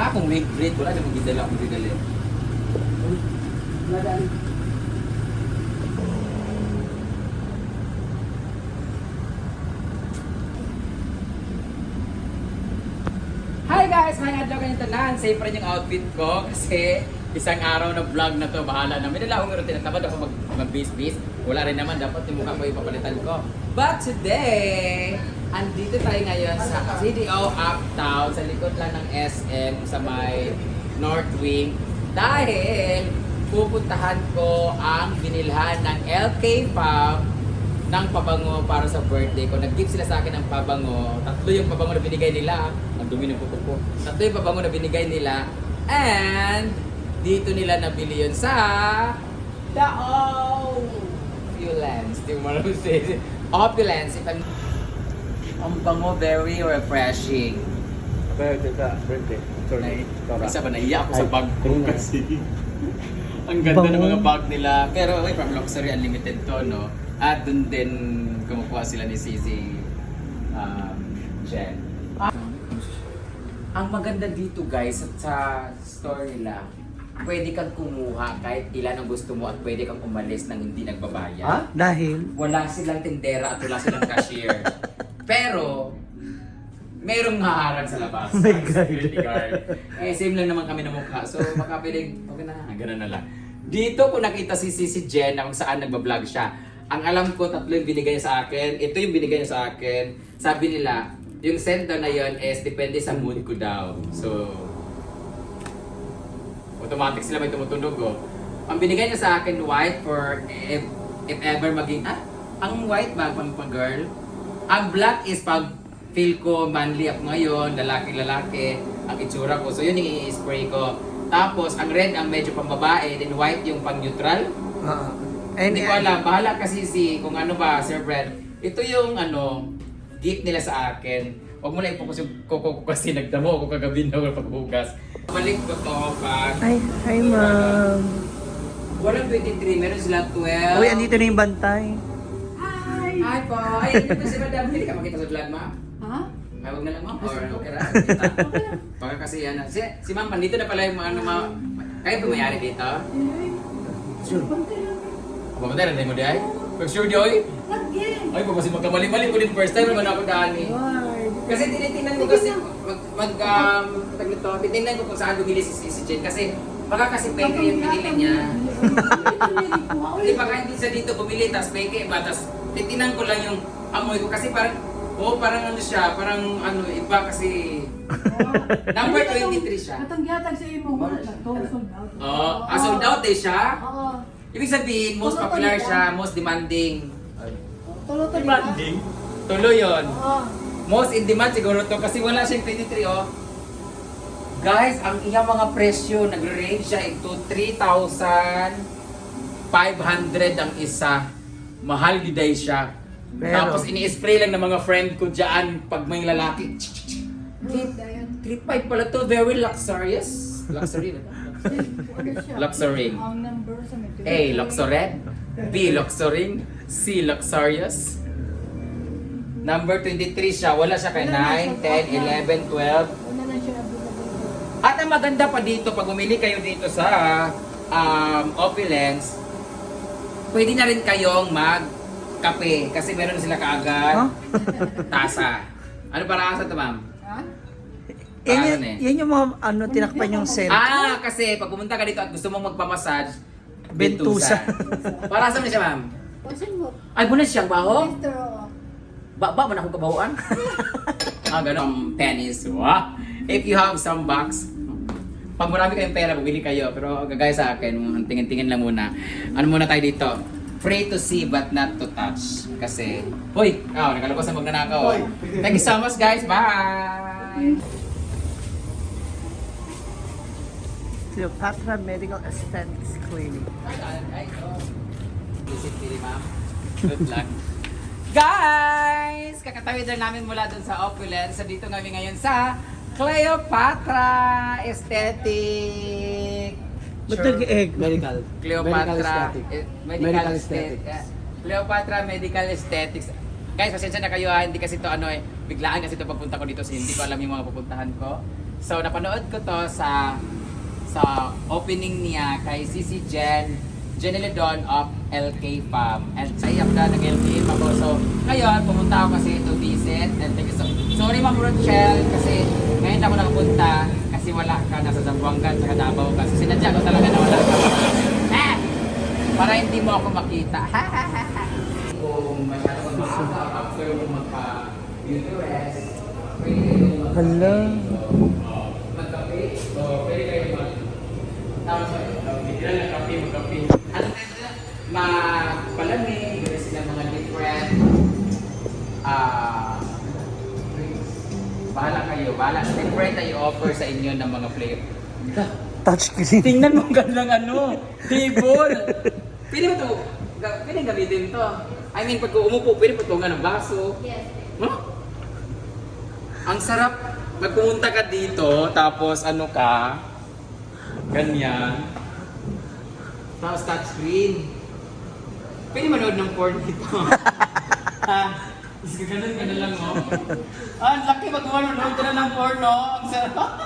akong link break, wala na magdala akong bigala. Hi guys! Hi adlaw kayo tanan. Safe pa rin yung outfit ko kasi isang araw na vlog na to, bahala na. May nala akong routine. Tamad ako mag-bis-bis. Wala rin naman, dapat yung mukha ko ipapalitan ko. But today, andito tayo ngayon sa CDO Uptown, sa likod lang ng SM sa may North Wing. Dahil pupuntahan ko ang binilhan ng LK Fab ng pabango para sa birthday ko. Nag-gift sila sa akin ng pabango. Tatlo yung pabango na binigay nila. Ang dumi ng kuko ko. Tatlo yung pabango na binigay nila. And dito nila nabili yun sa The Opulence. Di mo alam say Opulence. Ang bango, very refreshing. Birthday ka, birthday. Sorry. Isa ba naiyak ako sa bag ko kasi. Ang ganda ng mga bag nila. Pero okay, from Luxury Unlimited to, no? At dun din kumukuha sila ni Sisi Jen. Ang maganda dito guys sa store nila, pwede kang kumuha kahit ilan ang gusto mo at pwede kang umalis nang hindi nagbabayad. Ha? Dahil? Wala silang tindera at wala silang cashier. Pero, merong haharang sa labas. Oh my God. Security guard. Eh, same lang naman kami na mukha. So, makapiling, okay na, ganun na lang. Dito ko nakita si Jen na kung saan nagbablog siya. Ang alam ko, tatlo yung binigay niya sa akin. Ito yung binigay niya sa akin. Sabi nila, yung sender na yon is depende sa mood ko daw. So, automatic sila may tumutunog oh. Ang binigay niya sa akin, white for if ever maging, ang white ba pang girl? Ang black is pag feel ko manly ako ngayon, lalaki-lalaki, ang itsura ko. So yun yung i-spray ko. Tapos, ang red ang medyo pang babae, then white yung pang neutral. Hindi ko alam, bahala kasi kung ano ba, Sir Brad. Ito yung gift nila sa akin. Huwag mo lang i-focus yung kuko ko kasi nagdamo ako kagabi na wala pagbugas. Balik ko to pa. Ay, hi ma'am. Walang 23, meron sila 12. Uy, andito na yung bantay. Hi po. Ay, ito si Madam. Hindi ka makita sa vlog, ma? Ha? Ay, huwag na lang, ma. Or okay ra. Baka kasi yan. Si ma'am, nandito na pala yung mga Kaya pumayari dito? Sure. Pamatay na mo di ay? Pag sure di ay? Again. Ay, kasi magkamali-mali ko din first time naman ako dani. Kasi tinitingnan ko kasi titingnan ko kung saan bumili si Jen kasi baka kasi peke yung pinili niya. Hindi baka hindi siya dito bumili tas peke ba tas titingnan ko lang yung amoy ko kasi parang parang siya, parang iba kasi number 23 siya. Natanggiyatan sa imo. Sold out. Sold out eh siya. Oo. Ibig sabihin, most popular siya, most demanding. Tulo-tulo. Demanding? Tulo yun. Oo. Most in demand siguro to kasi wala siyang 23 oh. Guys, ang iyang mga presyo nagre-range siya ito 3,500 ang isa. Mahal giday siya. Pero, Tapos ini-spray lang ng mga friend ko diyan pag may lalaki. 3,500 pala to, very luxurious. Luxury na to. Luxury. Ang number sa A. Luxured. B. Luxuring. C. Luxurious. Number 23 siya. Wala siya kay 9, 10, 11, 12. Una na siya available. At ang maganda pa dito, pag bumili kayo dito sa Opulence, pwede na rin kayong mag-kape. Kasi meron sila kaagad tasa. Ano para asa ito, ma'am? Ha? yan yung mga tinakpan yung scent. Kasi pag pumunta ka dito at gusto mong magpamassage, Bentusa. Para saan na siya, ma'am? Pasin mo. Ay, muna siyang baho? After all. Ba man akong kabahuan? Ganun. Pennies. Wow. If you have some bucks, pag marami kayong pera, bumili kayo. Pero gagaya sa akin, tingin-tingin lang muna. Ano muna tayo dito? Free to see but not to touch. Kasi, hoy! Nakalabas na magnanakaw. Thank you so much guys. Bye! Cleopatra Medical Aesthetics Clinic. Visit kini ma'am. Good luck. Guys! Kakatawid lang namin mula dun sa Opulence. So dito kami ngayon sa Cleopatra Aesthetic. Ba't nag-egg? Medical. Cleopatra Medical Aesthetics. Cleopatra Medical Aesthetics. Guys, pasensya na kayo ha. Hindi kasi ito biglaan kasi ito pagpunta ko dito. So hindi ko alam yung mga pupuntahan ko. So, napanood ko to sa opening niya kay Sisi Jenny Dawn of LK Fam. And sa iyak na nag-LK ako. So, ngayon, pumunta ako kasi to visit. And thank you so sorry, Ma'am Rochelle, kasi ngayon ako nakapunta kasi wala ka, nasa Zamboanga at Davao ka. So, sinadya ko talaga na wala ka. Para hindi mo ako makita. Kung masyado kang maaga, after mo magpa-uterus, pwede kayong Hala. magkape. So, pwede kayong tama sa kape, magkape. Ano tayo mapalamig, meron silang mga different drinks. Bahala kayo, bahala. Different na i-offer sa inyo ng mga flavor. Touchscreen. Tingnan mo gandang table. Pwede mo ito, pwede gamitin to. I mean, pag umupo, pwede patungan ng baso. Yes. Huh? Ang sarap, magpumunta ka dito, tapos ano ka, ganyan. Tapos touchscreen. Pwede manood ng porn dito. Ha? Tapos ganun ka na lang, oh. Ang laki manood ka na ng porn, no? Ang sarap.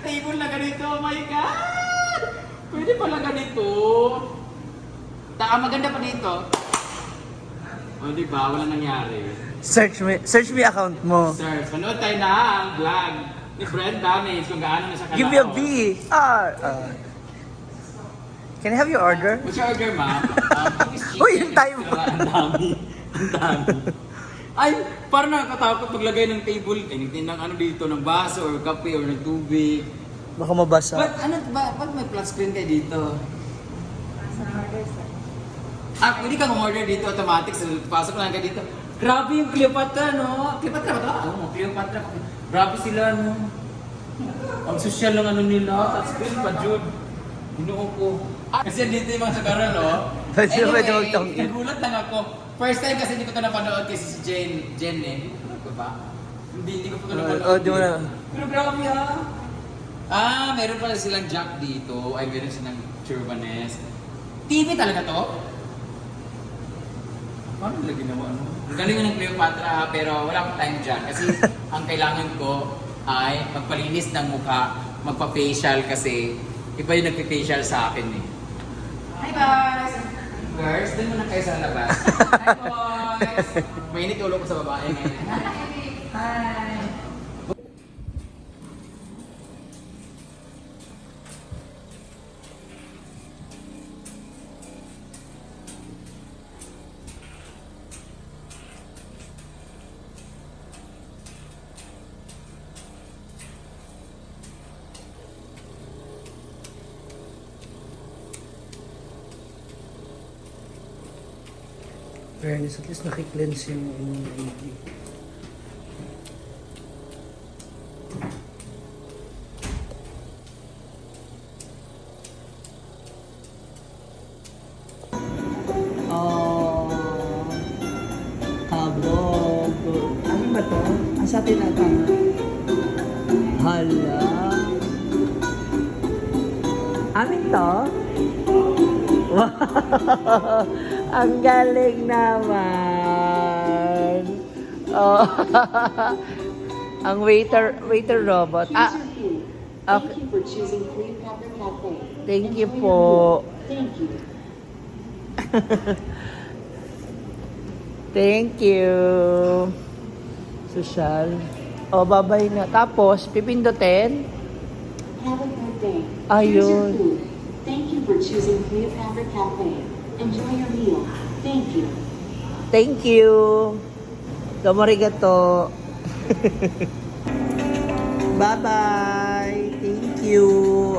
Table na ganito, oh my God! Pwede pala ganito. Maganda pa dito. O, di ba? Wala nangyari. Search me account mo. Sir, panood tayo na ang vlog ni Brenda Mays kung gaano na siya kalao. Give me a B. Can I have your order? What's your order, ma'am? English chicken. Uy, yung time. Ang dami. Ang dami. Ay, parang nakakatakot paglagay ng table. Anything ng ano dito, ng baso or kape or ng tubig. Baka mabasa. Ba't may flat screen kayo dito? Sa hardware sir. Pwede kang order dito automatic. So, pasok lang ka dito. Grabe yung Cleopatra, no? Cleopatra ba ito? Oo, Cleopatra. Grabe sila, no? Ang social lang ano nila. Touchscreen pa, Jude. Ginoo ko. Kasi dito yung mga sagaran, no? Pwede magtangin. nagulat lang ako. First time kasi hindi ko ito napanood kasi si Jen eh. Ano ko ba? Hindi ko pa ito napanood. Di mo na. Pero grabe meron pala silang jack dito. Ay, meron silang Churbanes. TV talaga to? Paano nila ginawa, no? Ang galing ng Cleopatra, pero wala akong time dyan. Kasi ang kailangan ko ay magpalinis ng mukha, magpa-facial kasi iba yung nagpa-facial sa akin eh. Hi guys! Girls, dun muna kayo sa labas. Hi boys! Mainit ulo ko sa babae ngayon. Hi! Fairness, at least nakiklense yung baby. Oh, kabog. Ano ba to? Ang sa atin ata. Hala. Amin to? Wow! Ang galing naman! Oh. Ang waiter robot. Here's your food. Okay. Thank you for choosing Cleopatra Cafe. Thank you Enjoy po. your meal. Thank you. Thank you. Social. O, babay na. Tapos, pipindutin. Have a good day. Ayun. Here's your food. Thank you for choosing Cleopatra Cafe. Enjoy your meal. Thank you. Thank you. Domarigato. Bye-bye. Thank you.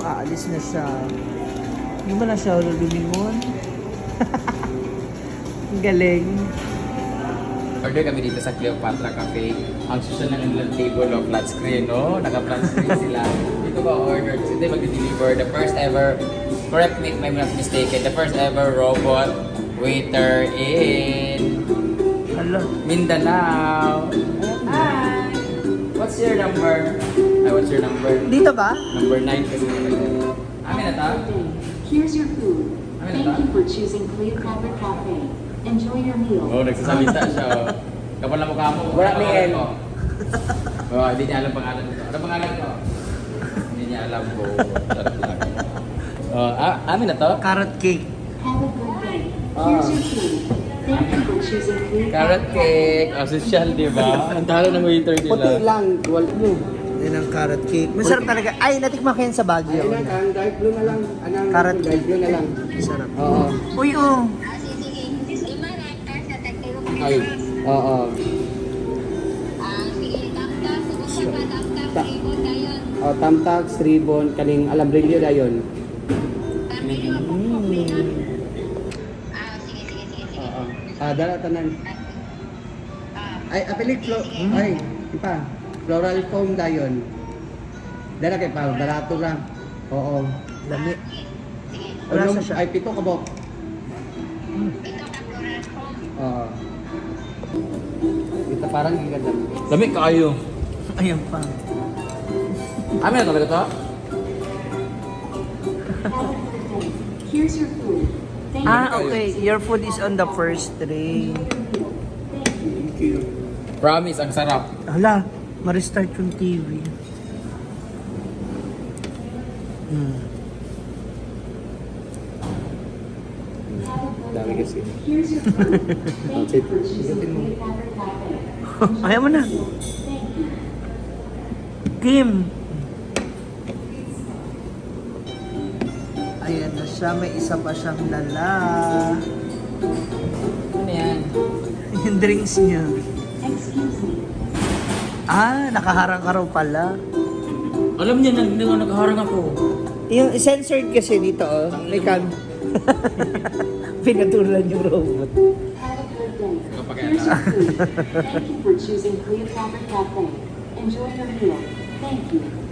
Aalis na siya. Hindi ba na siya lumingon? Ang galing. Order kami dito sa Cleopatra Cafe. Ang susunod ng nilang table of flat screen, no? Naka-flat screen sila. Dito ba order? Kasi hindi mag-deliver. The first ever, correct me if I'm not mistaken, the first ever robot waiter in Hala. Mindanao. Hi! What's your number? What's your number? Dito ba? Number 9 kasi. Amin na ta? Good day. Here's your food. Thank you for choosing Cleopatra Cafe. Enjoy your meal. Oh, nagsasalita siya. Oh. Kapal na mukha mo. Wala ni L. Oh, hindi niya alam pangalan nito. Ano pangalan ko? Hindi niya alam ko. Sarap lang. Oh, amin na to? Carrot cake. Have a good day. Here's your food. Thank you for choosing Carrot cake. Oh, social, di ba? Ang talo ng waiter Puti nila. lang, wal mo. Yan ang carrot cake. Masarap talaga. Ay, natikman ko yan sa Baguio. Ayun ang dark blue na lang. Anong Carrot dark blue na lang. Masarap. Oo. Uy, oh. Ay. Oo. Oh, tamtag, ribbon, kaning alabrilyo dayon. Oo. Dala tanan. Ay, apilik ay, ipa. Floral foam dayon. Dala kay pa, barato lang. Oo. Dami. Wala Ano sa siya. ay pito ka ba? Oo. Ito parang giganda. Dami kayo. Ayan pa. Amin na talaga to? Here's your food. Thank Ah, okay. Your food is on the first tray. Thank you. Promise, ang sarap. Hala, ma-restart yung TV. Dami kasi. Here's your food. Thank you for choosing Clear Fabric Cafe. Ayaw mo na. Thank you. Kim. Ayan na siya. May isa pa siyang dala. Ano yan? Yung drinks niya. Excuse me. Ah, nakaharang ka raw pala. Alam niya na, hindi nga naghaharang ako. Yung censored kasi dito, oh. May cam. Pinatulan yung robot. Have a good day. Here's your food. Thank you for choosing Clear Fabric Cafe. Enjoy your meal. Thank you.